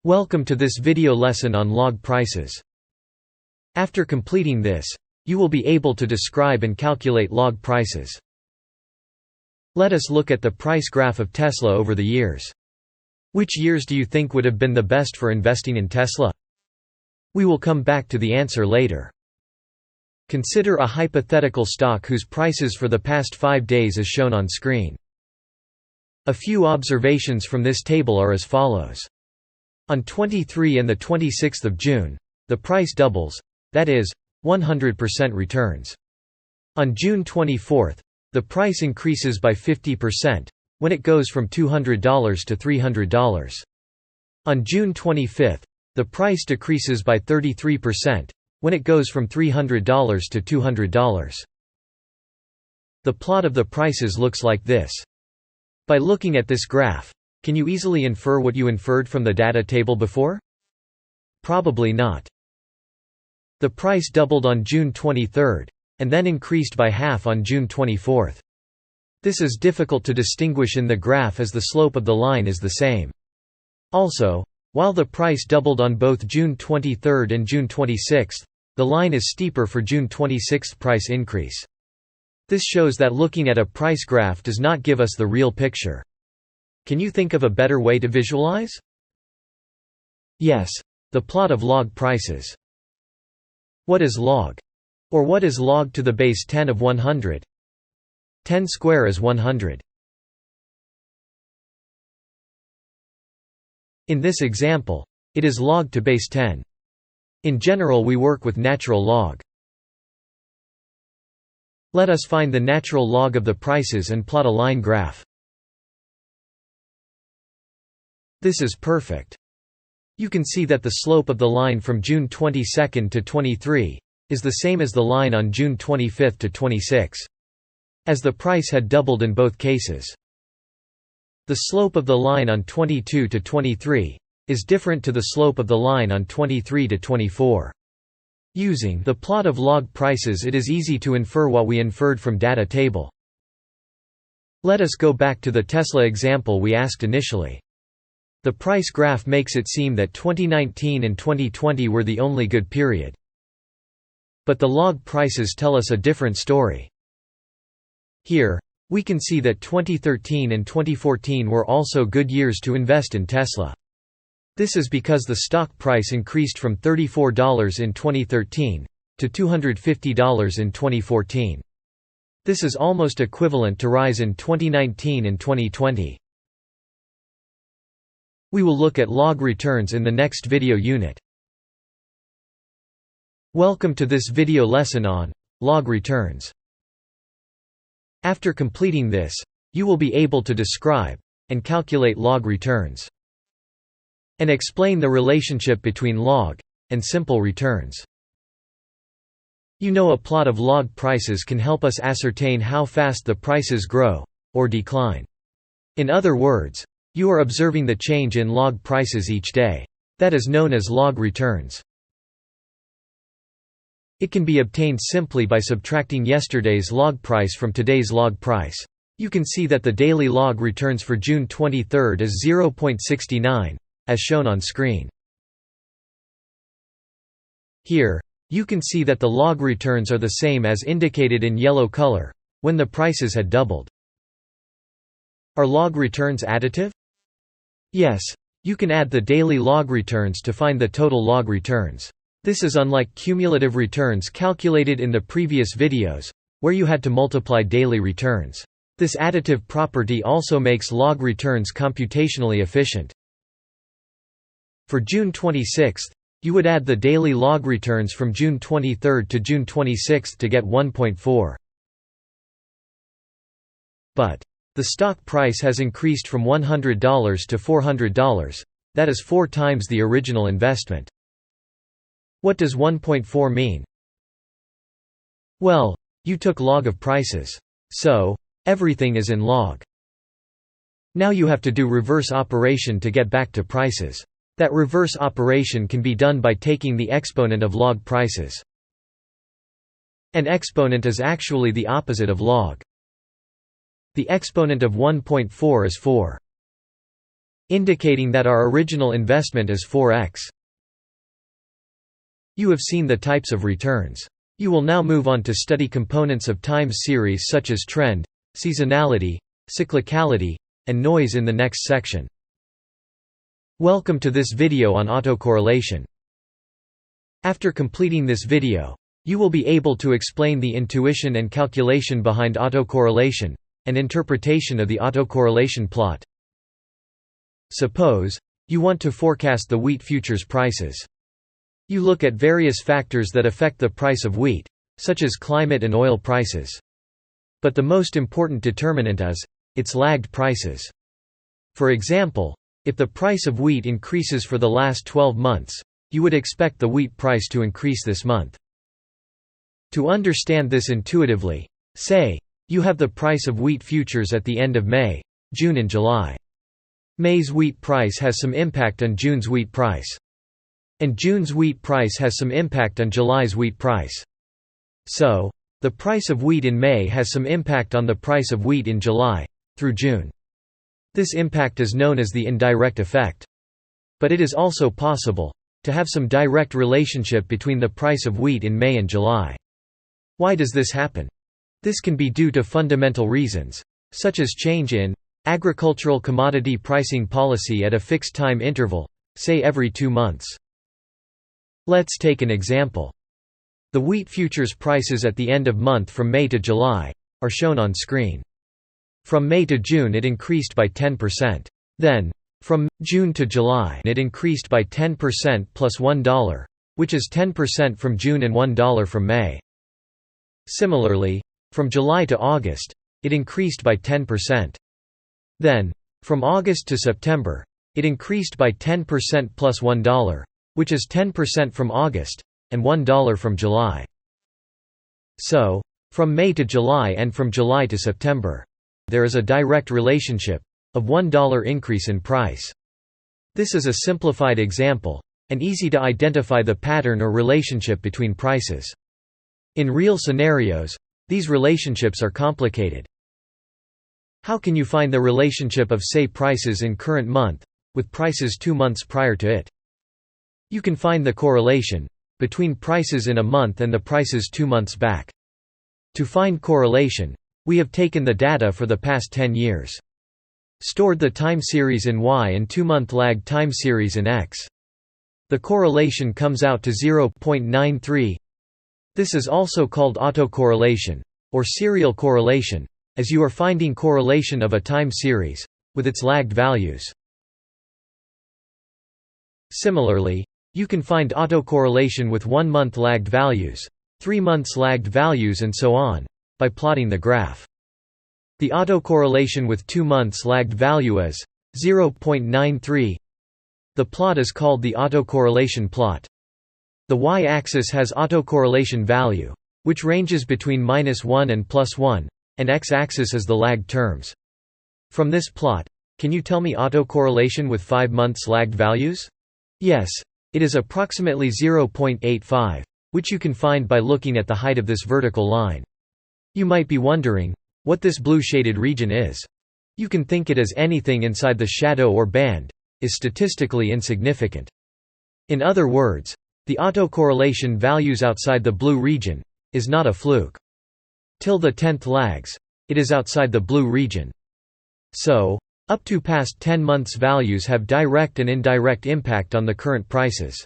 Welcome to this video lesson on log prices. After completing this, you will be able to describe and calculate log prices. Let us look at the price graph of Tesla over the years. Which years do you think would have been the best for investing in Tesla? We will come back to the answer later. Consider a hypothetical stock whose prices for the past 5 days is shown on screen. A few observations from this table are as follows. On 23 and 26 June, the price doubles, that is, 100% returns. On June 24, the price increases by 50%, when it goes from $200 to $300. On June 25, the price decreases by 33%, when it goes from $300 to $200. The plot of the prices looks like this. By looking at this graph, can you easily infer what you inferred from the data table before? Probably not. The price doubled on June 23, and then increased by half on June 24. This is difficult to distinguish in the graph as the slope of the line is the same. Also, while the price doubled on both June 23 and June 26, the line is steeper for June 26 price increase. This shows that looking at a price graph does not give us the real picture. Can you think of a better way to visualize? Yes, the plot of log prices. What is log? Or what is log to the base 10 of 100? 10 square is 100. In this example, it is log to base 10. In general, we work with natural log. Let us find the natural log of the prices and plot a line graph. This is perfect. You can see that the slope of the line from June 22 to 23 is the same as the line on June 25 to 26, as the price had doubled in both cases. The slope of the line on 22 to 23 is different to the slope of the line on 23 to 24. Using the plot of log prices, it is easy to infer what we inferred from data table. Let us go back to the Tesla example we asked initially. The price graph makes it seem that 2019 and 2020 were the only good period. But the log prices tell us a different story. Here, we can see that 2013 and 2014 were also good years to invest in Tesla. This is because the stock price increased from $34 in 2013 to $250 in 2014. This is almost equivalent to rise in 2019 and 2020. We will look at log returns in the next video unit. Welcome to this video lesson on log returns. After completing this, you will be able to describe and calculate log returns, and explain the relationship between log and simple returns. You know, a plot of log prices can help us ascertain how fast the prices grow or decline. In other words, you are observing the change in log prices each day. That is known as log returns. It can be obtained simply by subtracting yesterday's log price from today's log price. You can see that the daily log returns for June 23 is 0.69, as shown on screen. Here, you can see that the log returns are the same as indicated in yellow color, when the prices had doubled. Are log returns additive? Yes, you can add the daily log returns to find the total log returns. This is unlike cumulative returns calculated in the previous videos, where you had to multiply daily returns. This additive property also makes log returns computationally efficient. For June 26, you would add the daily log returns from June 23 to June 26 to get 1.4. But the stock price has increased from $100 to $400, that is 4 times the original investment. What does 1.4 mean? Well, you took log of prices. So, everything is in log. Now you have to do reverse operation to get back to prices. That reverse operation can be done by taking the exponent of log prices. An exponent is actually the opposite of log. The exponent of 1.4 is 4. indicating that our original investment is 4x. You have seen the types of returns. You will now move on to study components of time series such as trend, seasonality, cyclicality, and noise in the next section. Welcome to this video on autocorrelation. After completing this video, you will be able to explain the intuition and calculation behind autocorrelation, and interpretation of the autocorrelation plot. Suppose you want to forecast the wheat futures prices. You look at various factors that affect the price of wheat, such as climate and oil prices. But the most important determinant is its lagged prices. For example, if the price of wheat increases for the last 12 months, you would expect the wheat price to increase this month. To understand this intuitively, say, you have the price of wheat futures at the end of May, June and July. May's wheat price has some impact on June's wheat price. And June's wheat price has some impact on July's wheat price. So, the price of wheat in May has some impact on the price of wheat in July, through June. This impact is known as the indirect effect. But it is also possible to have some direct relationship between the price of wheat in May and July. Why does this happen? This can be due to fundamental reasons, such as change in agricultural commodity pricing policy at a fixed time interval, say every 2 months. Let's take an example. The wheat futures prices at the end of month from May to July are shown on screen. From May to June it increased by 10%. Then, from June to July it increased by 10% plus $1, which is 10% from June and $1 from May. Similarly, from July to August, it increased by 10%. Then, from August to September, it increased by 10% plus $1, which is 10% from August, and $1 from July. So, from May to July and from July to September, there is a direct relationship of $1 increase in price. This is a simplified example, and easy to identify the pattern or relationship between prices. In real scenarios, these relationships are complicated. How can you find the relationship of, say, prices in current month with prices 2 months prior to it? You can find the correlation between prices in a month and the prices 2 months back. To find correlation, we have taken the data for the past 10 years. Stored the time series in Y and 2-month lag time series in X. The correlation comes out to 0.93. This is also called autocorrelation, or serial correlation, as you are finding correlation of a time series with its lagged values. Similarly, you can find autocorrelation with 1-month lagged values, 3 months lagged values and so on, by plotting the graph. The autocorrelation with 2 months lagged value is 0.93. The plot is called the autocorrelation plot. The y-axis has autocorrelation value, which ranges between -1 and +1, and x-axis is the lagged terms. From this plot, can you tell me autocorrelation with 5 months lagged values? Yes, it is approximately 0.85, which you can find by looking at the height of this vertical line. You might be wondering what this blue shaded region is. You can think it as anything inside the shadow or band is statistically insignificant. In other words, the autocorrelation values outside the blue region is not a fluke. Till the 10th lags, it is outside the blue region. So, up to past 10 months values have direct and indirect impact on the current prices.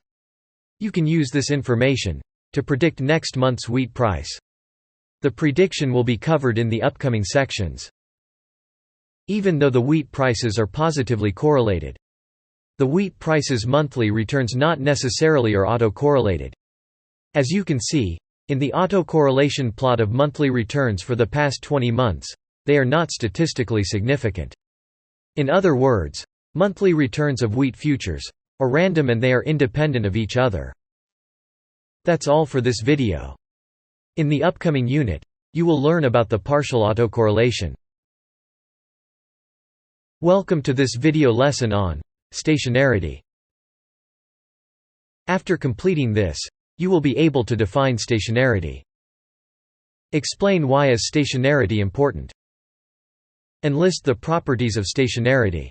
You can use this information to predict next month's wheat price. The prediction will be covered in the upcoming sections. Even though the wheat prices are positively correlated, the wheat prices monthly returns not necessarily are autocorrelated. As you can see, in the autocorrelation plot of monthly returns for the past 20 months, they are not statistically significant. In other words, monthly returns of wheat futures are random and they are independent of each other. That's all for this video. In the upcoming unit, you will learn about the partial autocorrelation. Welcome to this video lesson on Stationarity. After completing this, you will be able to define stationarity. Explain why is stationarity important. And list the properties of stationarity.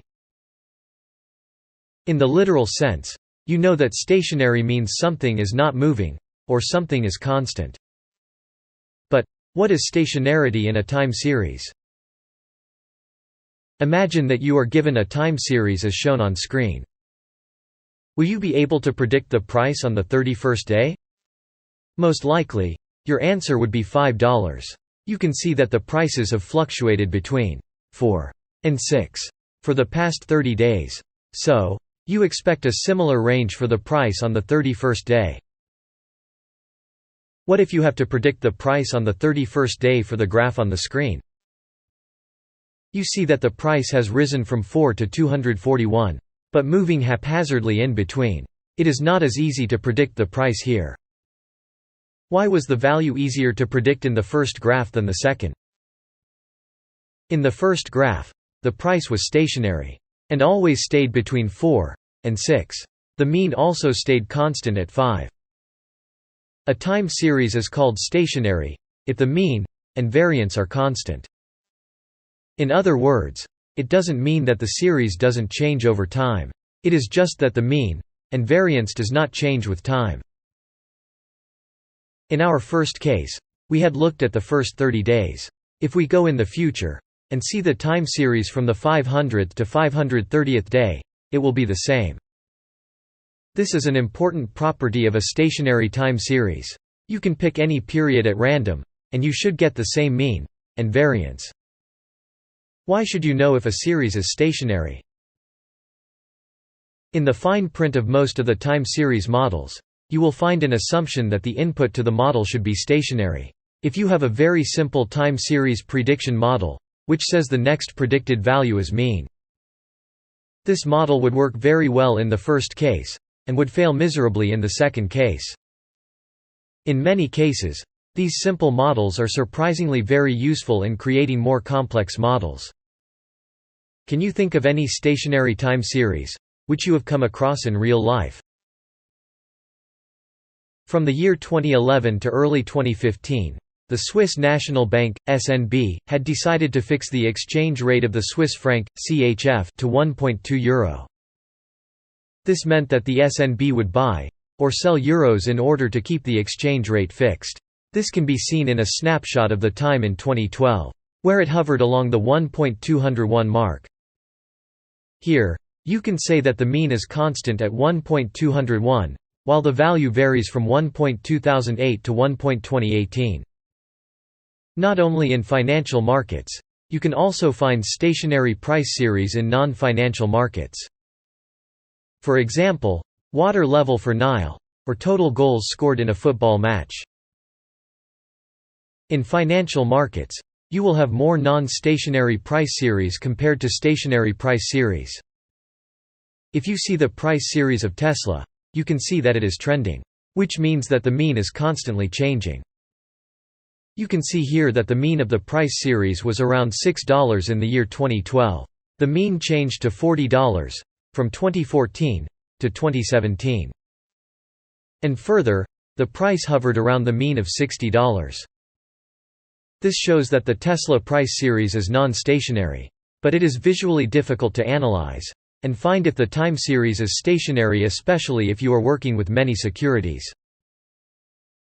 In the literal sense, you know that stationary means something is not moving, or something is constant. But, what is stationarity in a time series? Imagine that you are given a time series as shown on screen. Will you be able to predict the price on the 31st day? Most likely, your answer would be $5. You can see that the prices have fluctuated between 4 and 6 for the past 30 days. So, you expect a similar range for the price on the 31st day. What if you have to predict the price on the 31st day for the graph on the screen? You see that the price has risen from 4 to 241, but moving haphazardly in between. It is not as easy to predict the price here. Why was the value easier to predict in the first graph than the second? In the first graph, the price was stationary, and always stayed between 4 and 6. The mean also stayed constant at 5. A time series is called stationary if the mean and variance are constant. In other words, it doesn't mean that the series doesn't change over time. It is just that the mean and variance does not change with time. In our first case, we had looked at the first 30 days. If we go in the future and see the time series from the 500th to 530th day, it will be the same. This is an important property of a stationary time series. You can pick any period at random, and you should get the same mean and variance. Why should you know if a series is stationary? In the fine print of most of the time series models, you will find an assumption that the input to the model should be stationary. If you have a very simple time series prediction model, which says the next predicted value is mean, this model would work very well in the first case, and would fail miserably in the second case. In many cases, these simple models are surprisingly very useful in creating more complex models. Can you think of any stationary time series which you have come across in real life? From the year 2011 to early 2015, the Swiss National Bank, SNB, had decided to fix the exchange rate of the Swiss franc, CHF, to €1.2. This meant that the SNB would buy or sell euros in order to keep the exchange rate fixed. This can be seen in a snapshot of the time in 2012, where it hovered along the 1.201 mark. Here, you can say that the mean is constant at 1.201, while the value varies from 1.2008 to 1.2018. Not only in financial markets, you can also find stationary price series in non-financial markets. For example, water level for Nile, or total goals scored in a football match. In financial markets, you will have more non-stationary price series compared to stationary price series. If you see the price series of Tesla, you can see that it is trending, which means that the mean is constantly changing. You can see here that the mean of the price series was around $6 in the year 2012. The mean changed to $40 from 2014 to 2017. And further, the price hovered around the mean of $60. This shows that the Tesla price series is non-stationary. But it is visually difficult to analyze and find if the time series is stationary, especially if you are working with many securities.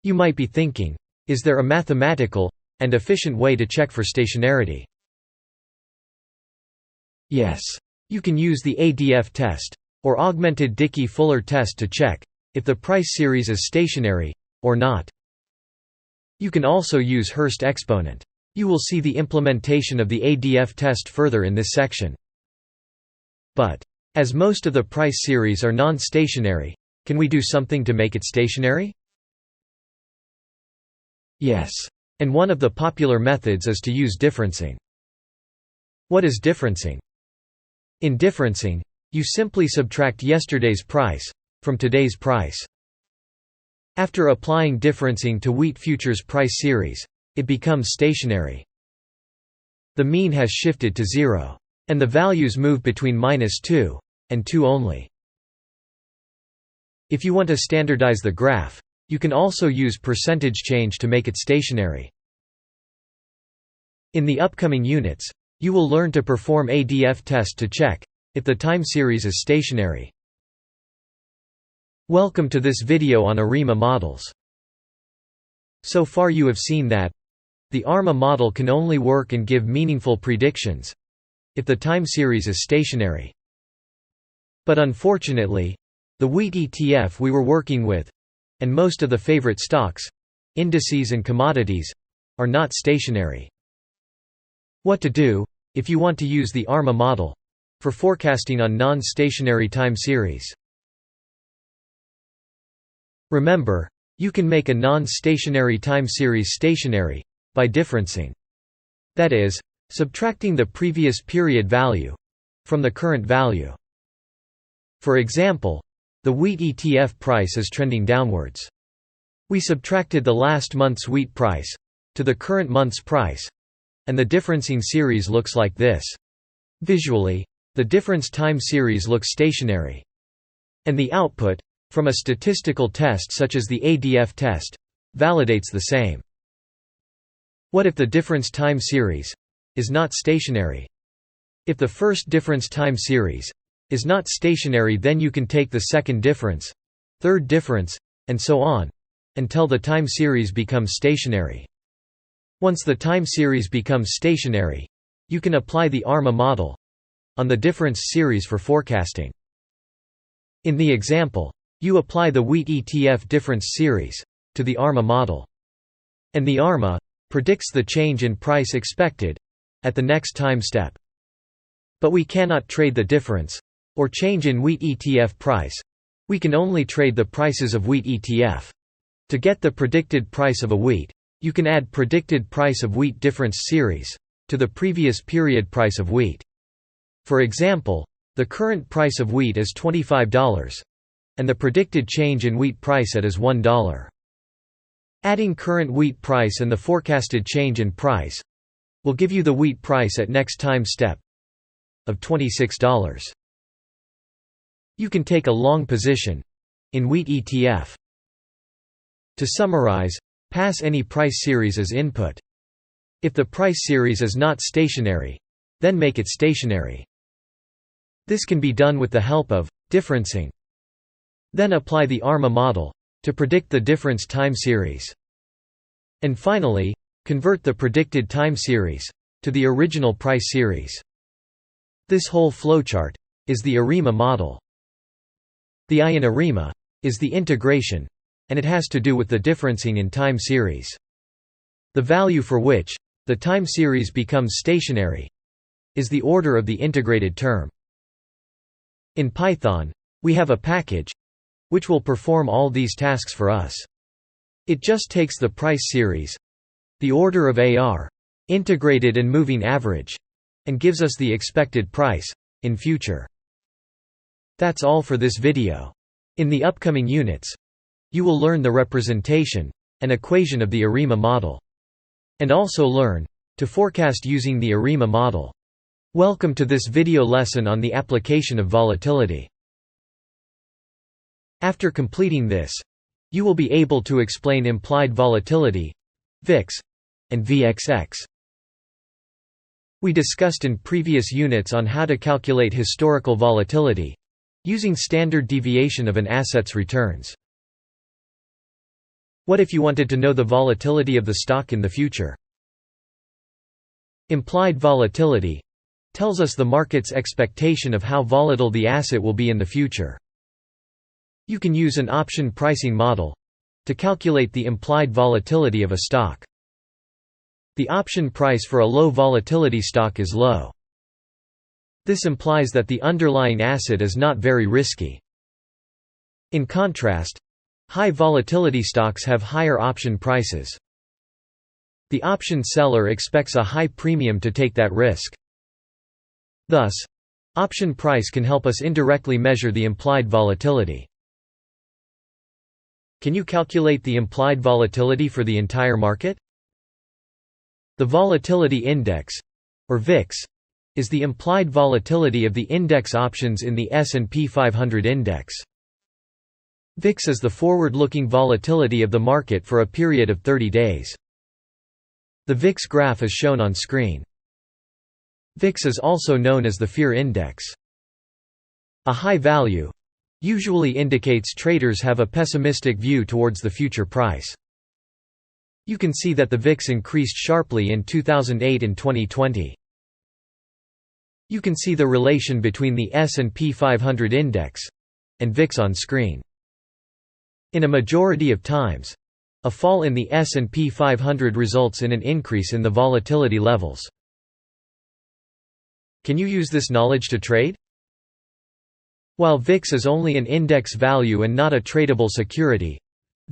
You might be thinking, is there a mathematical and efficient way to check for stationarity? Yes. You can use the ADF test, or augmented Dickey-Fuller test, to check if the price series is stationary or not. You can also use Hurst exponent. You will see the implementation of the ADF test further in this section. But, as most of the price series are non-stationary, can we do something to make it stationary? Yes. And one of the popular methods is to use differencing. What is differencing? In differencing, you simply subtract yesterday's price from today's price. After applying differencing to wheat futures price series, it becomes stationary. The mean has shifted to 0. And the values move between -2 and 2 only. If you want to standardize the graph, you can also use percentage change to make it stationary. In the upcoming units, you will learn to perform ADF test to check if the time series is stationary. Welcome to this video on ARIMA models. So far you have seen that the ARMA model can only work and give meaningful predictions if the time series is stationary. But unfortunately, the wheat ETF we were working with, and most of the favorite stocks, indices and commodities, are not stationary. What to do if you want to use the ARMA model for forecasting on non-stationary time series? Remember, you can make a non-stationary time series stationary by differencing. That is, subtracting the previous period value from the current value. For example, the wheat ETF price is trending downwards. We subtracted the last month's wheat price to the current month's price, and the differencing series looks like this. Visually, the difference time series looks stationary. And the output from a statistical test such as the ADF test validates the same. What if the difference time series is not stationary? If the first difference time series is not stationary, then you can take the second difference, third difference, and so on, until the time series becomes stationary. Once the time series becomes stationary, you can apply the ARMA model on the difference series for forecasting. In the example, you apply the wheat ETF difference series to the ARMA model. And the ARMA predicts the change in price expected at the next time step. But we cannot trade the difference or change in wheat ETF price. We can only trade the prices of wheat ETF. To get the predicted price of a wheat, you can add predicted price of wheat difference series to the previous period price of wheat. For example, the current price of wheat is $25, and the predicted change in wheat price at is $1. Adding current wheat price and the forecasted change in price will give you the wheat price at next time step of $26. You can take a long position in wheat ETF. To summarize, pass any price series as input. If the price series is not stationary, then make it stationary. This can be done with the help of differencing. Then apply the ARMA model to predict the difference time series. And finally, convert the predicted time series to the original price series. This whole flowchart is the ARIMA model. The I in ARIMA is the integration, and it has to do with the differencing in time series. The value for which the time series becomes stationary is the order of the integrated term. In Python, we have a package which will perform all these tasks for us. It just takes the price series, the order of AR, integrated and moving average, and gives us the expected price in future. That's all for this video. In the upcoming units, you will learn the representation and equation of the ARIMA model, and also learn to forecast using the ARIMA model. Welcome to this video lesson on the application of volatility. After completing this, you will be able to explain implied volatility, VIX, and VXX. We discussed in previous units on how to calculate historical volatility using standard deviation of an asset's returns. What if you wanted to know the volatility of the stock in the future? Implied volatility tells us the market's expectation of how volatile the asset will be in the future. You can use an option pricing model to calculate the implied volatility of a stock. The option price for a low volatility stock is low. This implies that the underlying asset is not very risky. In contrast, high volatility stocks have higher option prices. The option seller expects a high premium to take that risk. Thus, option price can help us indirectly measure the implied volatility. Can you calculate the implied volatility for the entire market? The volatility index, or VIX, is the implied volatility of the index options in the S&P 500 index. VIX is the forward-looking volatility of the market for a period of 30 days. The VIX graph is shown on screen. VIX is also known as the fear index. A high value, usually indicates traders have a pessimistic view towards the future price. You can see that the VIX increased sharply in 2008 and 2020. You can see the relation between the S&P 500 index and VIX on screen. In a majority of times, a fall in the S&P 500 results in an increase in the volatility levels. Can you use this knowledge to trade? While VIX is only an index value and not a tradable security,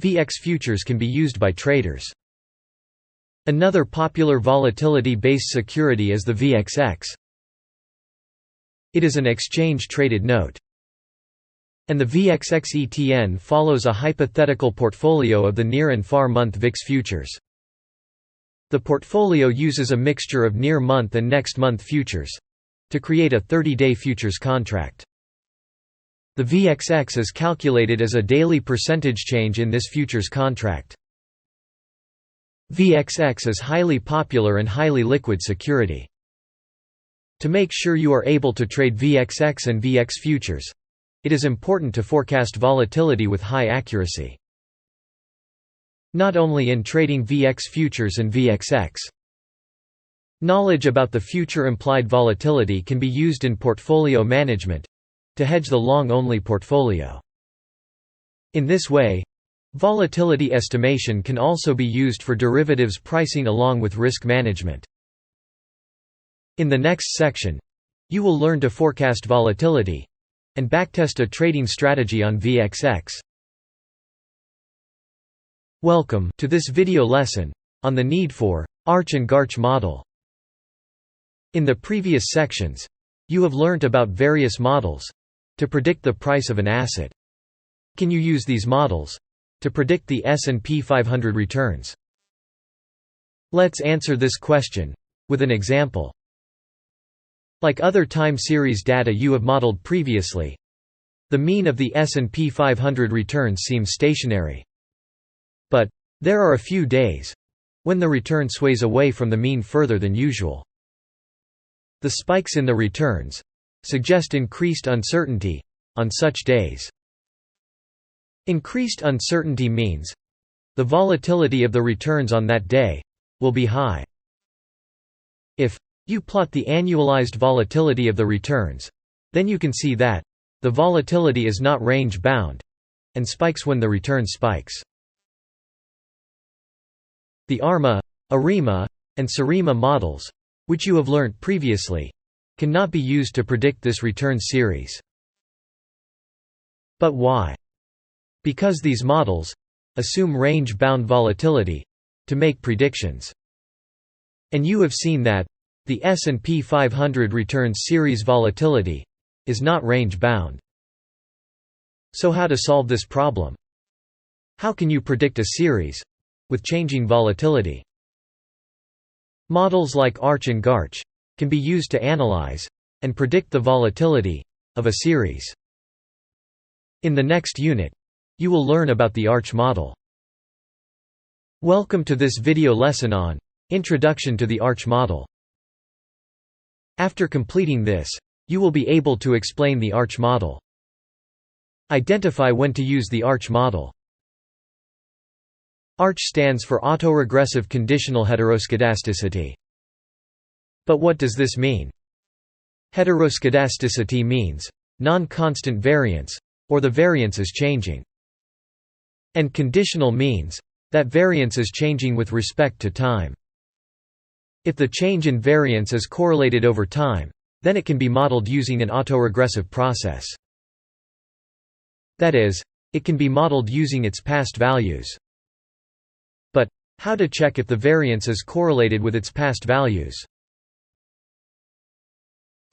VX futures can be used by traders. Another popular volatility-based security is the VXX. It is an exchange-traded note. And the VXX ETN follows a hypothetical portfolio of the near and far month VIX futures. The portfolio uses a mixture of near month and next month futures to create a 30-day futures contract. The VXX is calculated as a daily percentage change in this futures contract. VXX is highly popular and highly liquid security. To make sure you are able to trade VXX and VX futures, it is important to forecast volatility with high accuracy. Not only in trading VX futures and VXX. Knowledge about the future implied volatility can be used in portfolio management to hedge the long-only portfolio. In this way, volatility estimation can also be used for derivatives pricing along with risk management. In the next section, you will learn to forecast volatility and backtest a trading strategy on VXX. Welcome to this video lesson on the need for Arch and Garch model. In the previous sections, you have learnt about various models to predict the price of an asset. Can you use these models to predict the S&P 500 returns? Let's answer this question with an example. Like other time series data you have modeled previously, the mean of the S&P 500 returns seems stationary. But there are a few days when the return sways away from the mean further than usual. The spikes in the returns suggest increased uncertainty on such days. Increased uncertainty means the volatility of the returns on that day will be high. If you plot the annualized volatility of the returns, then you can see that the volatility is not range-bound and spikes when the return spikes. The ARMA, ARIMA, and SARIMA models, which you have learnt previously, cannot be used to predict this return series. But why? Because these models assume range-bound volatility to make predictions. And you have seen that the S&P 500 returns series volatility is not range-bound. So how to solve this problem? How can you predict a series with changing volatility? Models like Arch and Garch can be used to analyze and predict the volatility of a series. In the next unit, you will learn about the Arch model. Welcome to this video lesson on Introduction to the Arch model. After completing this, you will be able to explain the Arch model. Identify when to use the Arch model. Arch stands for autoregressive conditional heteroscedasticity. But what does this mean? Heteroscedasticity means non-constant variance, or the variance is changing. And conditional means that variance is changing with respect to time. If the change in variance is correlated over time, then it can be modeled using an autoregressive process. That is, it can be modeled using its past values. But how to check if the variance is correlated with its past values?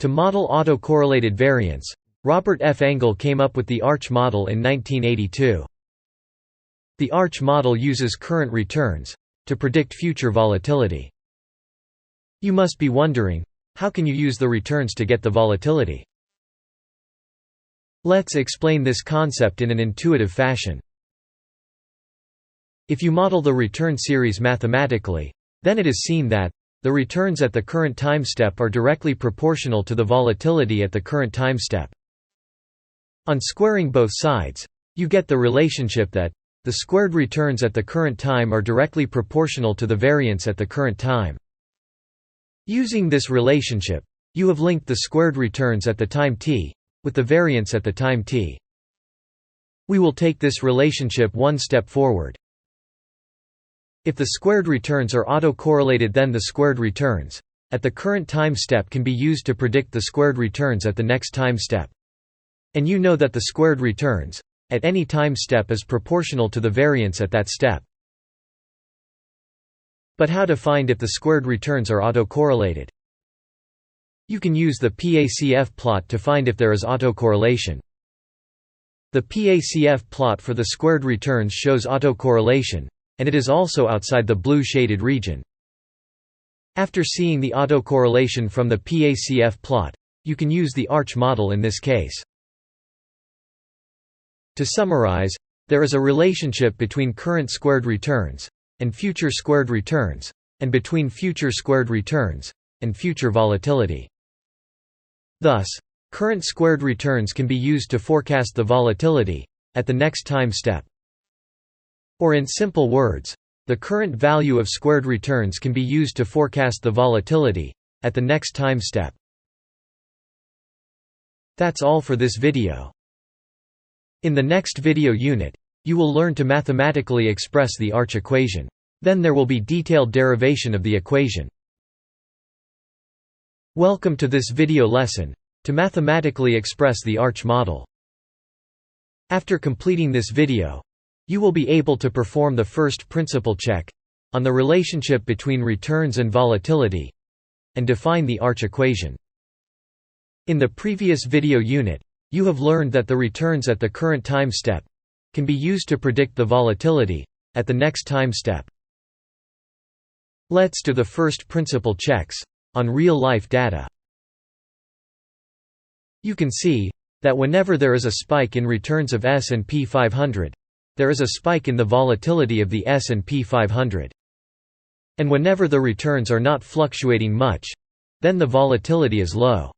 To model autocorrelated variance, Robert F. Engel came up with the Arch model in 1982. The Arch model uses current returns to predict future volatility. You must be wondering, how can you use the returns to get the volatility? Let's explain this concept in an intuitive fashion. If you model the return series mathematically, then it is seen that the returns at the current time step are directly proportional to the volatility at the current time step. On squaring both sides, you get the relationship that the squared returns at the current time are directly proportional to the variance at the current time. Using this relationship, you have linked the squared returns at the time t with the variance at the time t. We will take this relationship one step forward. If the squared returns are autocorrelated, then the squared returns at the current time step can be used to predict the squared returns at the next time step. And you know that the squared returns at any time step is proportional to the variance at that step. But how to find if the squared returns are autocorrelated? You can use the PACF plot to find if there is autocorrelation. The PACF plot for the squared returns shows autocorrelation, and it is also outside the blue shaded region. After seeing the autocorrelation from the PACF plot, you can use the arch model in this case. To summarize, there is a relationship between current squared returns and future squared returns, and between future squared returns and future volatility. Thus, current squared returns can be used to forecast the volatility at the next time step. Or in simple words, the current value of squared returns can be used to forecast the volatility at the next time step. That's all for this video. In the next video unit, you will learn to mathematically express the arch equation. Then there will be detailed derivation of the equation. Welcome to this video lesson, to mathematically express the arch model. After completing this video, you will be able to perform the first principle check on the relationship between returns and volatility, and define the arch equation. In the previous video unit, you have learned that the returns at the current time step can be used to predict the volatility at the next time step. Let's do the first principle checks on real-life data. You can see that whenever there is a spike in returns of S&P 500, there is a spike in the volatility of the S&P 500. And whenever the returns are not fluctuating much, then the volatility is low.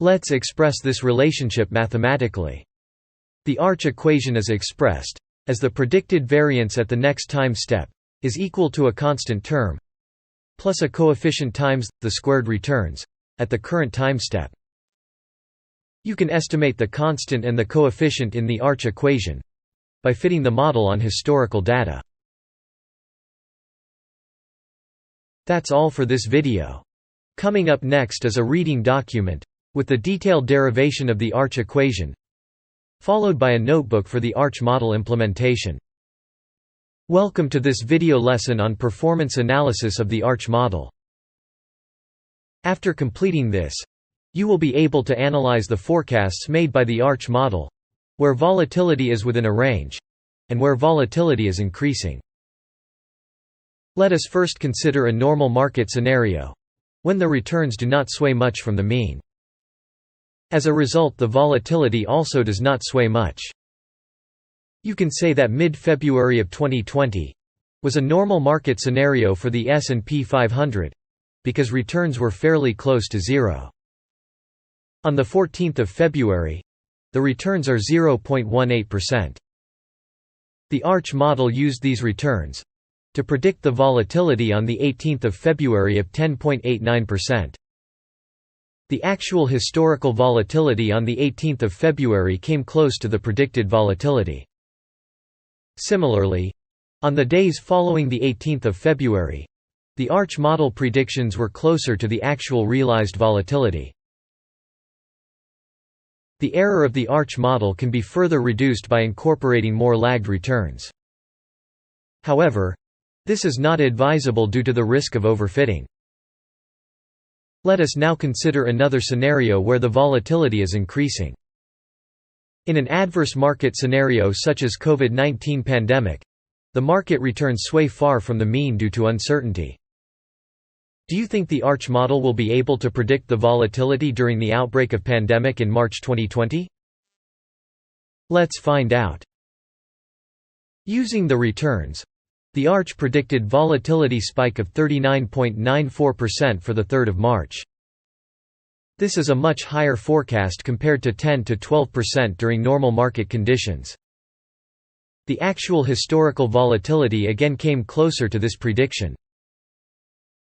Let's express this relationship mathematically. The arch equation is expressed as the predicted variance at the next time step is equal to a constant term plus a coefficient times the squared returns at the current time step. You can estimate the constant and the coefficient in the arch equation by fitting the model on historical data. That's all for this video. Coming up next is a reading document with the detailed derivation of the arch equation, followed by a notebook for the arch model implementation. Welcome to this video lesson on performance analysis of the arch model. After completing this, you will be able to analyze the forecasts made by the arch model, where volatility is within a range, and where volatility is increasing. Let us first consider a normal market scenario, when the returns do not sway much from the mean. As a result, the volatility also does not sway much. You can say that mid-February of 2020 was a normal market scenario for the S&P 500, because returns were fairly close to zero. On the 14th of February, the returns are 0.18%. The arch model used these returns to predict the volatility on the 18th of February of 10.89%. The actual historical volatility on the 18th of February came close to the predicted volatility. Similarly, on the days following the 18th of February, the arch model predictions were closer to the actual realized volatility. The error of the arch model can be further reduced by incorporating more lagged returns. However, this is not advisable due to the risk of overfitting. Let us now consider another scenario where the volatility is increasing. In an adverse market scenario such as COVID-19 pandemic, the market returns sway far from the mean due to uncertainty. Do you think the arch model will be able to predict the volatility during the outbreak of pandemic in March 2020? Let's find out. Using the returns, the arch predicted volatility spike of 39.94% for the 3rd of March. This is a much higher forecast compared to 10 to 12% during normal market conditions. The actual historical volatility again came closer to this prediction.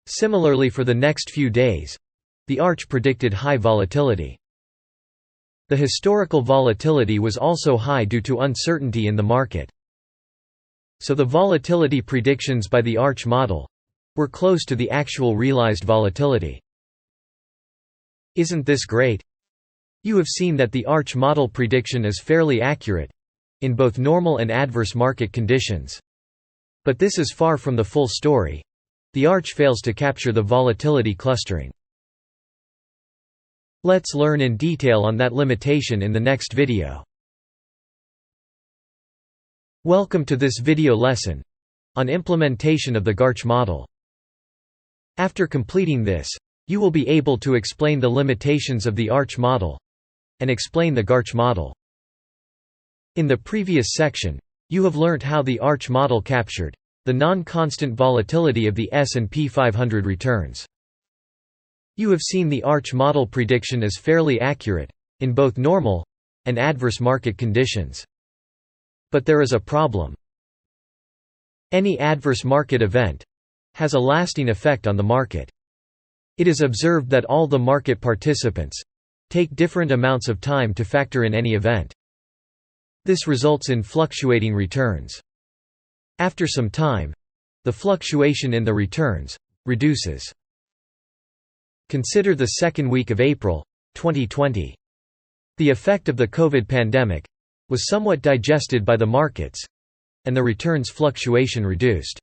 Similarly, for the next few days, the arch predicted high volatility. The historical volatility was also high due to uncertainty in the market. So the volatility predictions by the arch model were close to the actual realized volatility. Isn't this great? You have seen that the arch model prediction is fairly accurate in both normal and adverse market conditions. But this is far from the full story. The arch fails to capture the volatility clustering. Let's learn in detail on that limitation in the next video. Welcome to this video lesson on implementation of the arch model. After completing this, you will be able to explain the limitations of the arch model and explain the arch model. In the previous section, you have learnt how the arch model captured the non-constant volatility of the S&P 500 returns. You have seen the arch model prediction is fairly accurate in both normal and adverse market conditions. But there is a problem. Any adverse market event has a lasting effect on the market. It is observed that all the market participants take different amounts of time to factor in any event. This results in fluctuating returns. After some time, the fluctuation in the returns reduces. Consider the second week of April 2020. The effect of the COVID pandemic was somewhat digested by the markets, and the returns fluctuation reduced.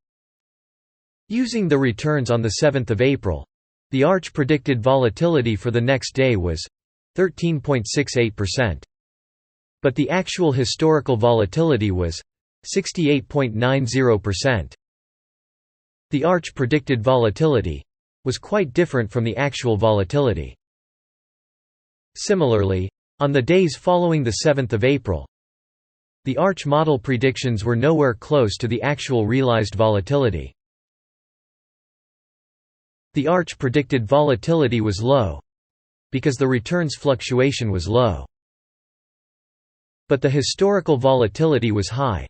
Using the returns on the 7th of April, the arch predicted volatility for the next day was 13.68%. But the actual historical volatility was 68.90%. The arch predicted volatility was quite different from the actual volatility. Similarly, on the days following the 7th of April, the arch model predictions were nowhere close to the actual realized volatility. The arch predicted volatility was low because the returns fluctuation was low. But the historical volatility was high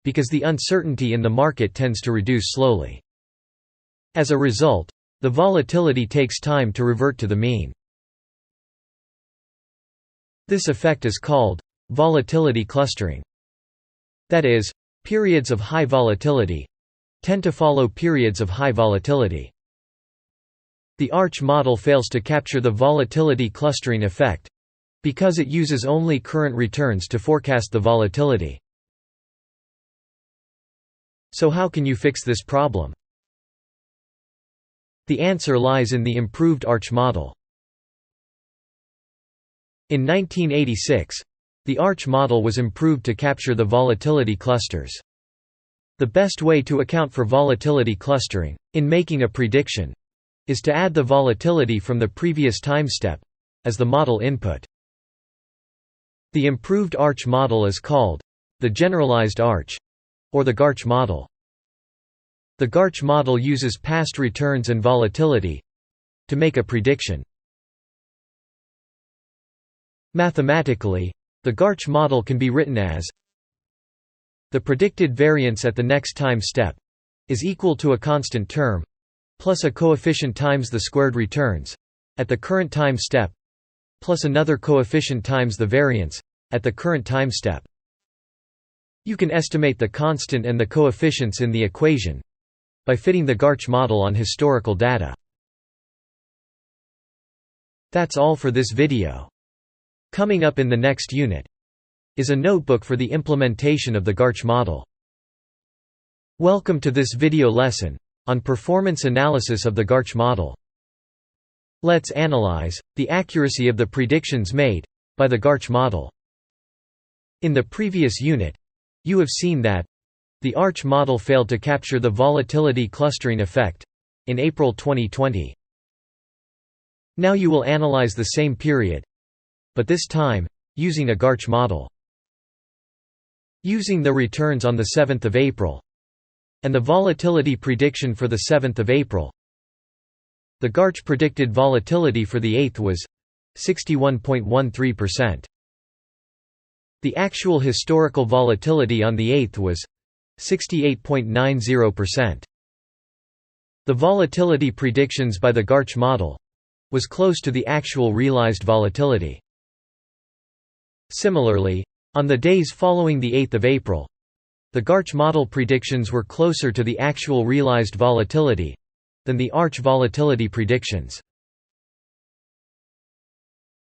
because the uncertainty in the market tends to reduce slowly. As a result, the volatility takes time to revert to the mean. This effect is called volatility clustering. That is, periods of high volatility tend to follow periods of high volatility. The arch model fails to capture the volatility clustering effect because it uses only current returns to forecast the volatility. So how can you fix this problem? The answer lies in the improved arch model. In 1986, the arch model was improved to capture the volatility clusters. The best way to account for volatility clustering, in making a prediction, is to add the volatility from the previous time step as the model input. The improved arch model is called the generalized arch, or the arch model. The arch model uses past returns and volatility to make a prediction. Mathematically, the arch model can be written as the predicted variance at the next time step is equal to a constant term plus a coefficient times the squared returns at the current time step plus another coefficient times the variance at the current time step. You can estimate the constant and the coefficients in the equation by fitting the arch model on historical data. That's all for this video. Coming up in the next unit is a notebook for the implementation of the arch model. Welcome to this video lesson on performance analysis of the arch model. Let's analyze the accuracy of the predictions made by the arch model. In the previous unit, you have seen that the arch model failed to capture the volatility clustering effect in April 2020. Now you will analyze the same period, but this time using a arch model. Using the returns on the 7th of April and the volatility prediction for the 7th of April, the arch predicted volatility for the 8th was 61.13%. The actual historical volatility on the 8th was 68.90%. The volatility predictions by the Garch model was close to the actual realized volatility. Similarly, on the days following the 8th of April, the Garch model predictions were closer to the actual realized volatility than the Arch volatility predictions.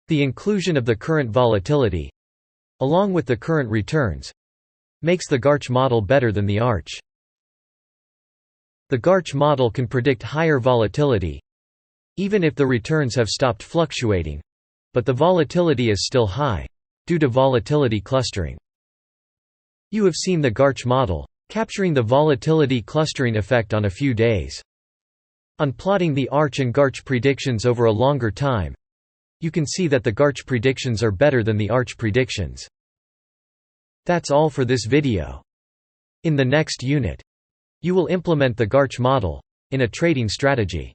The inclusion of the current volatility, along with the current returns, makes the Garch model better than the Arch. The Garch model can predict higher volatility, even if the returns have stopped fluctuating, but the volatility is still high, due to volatility clustering. You have seen the Garch model, capturing the volatility clustering effect on a few days. On plotting the Arch and Garch predictions over a longer time, you can see that the Garch predictions are better than the Arch predictions. That's all for this video. In the next unit, you will implement the Garch model in a trading strategy.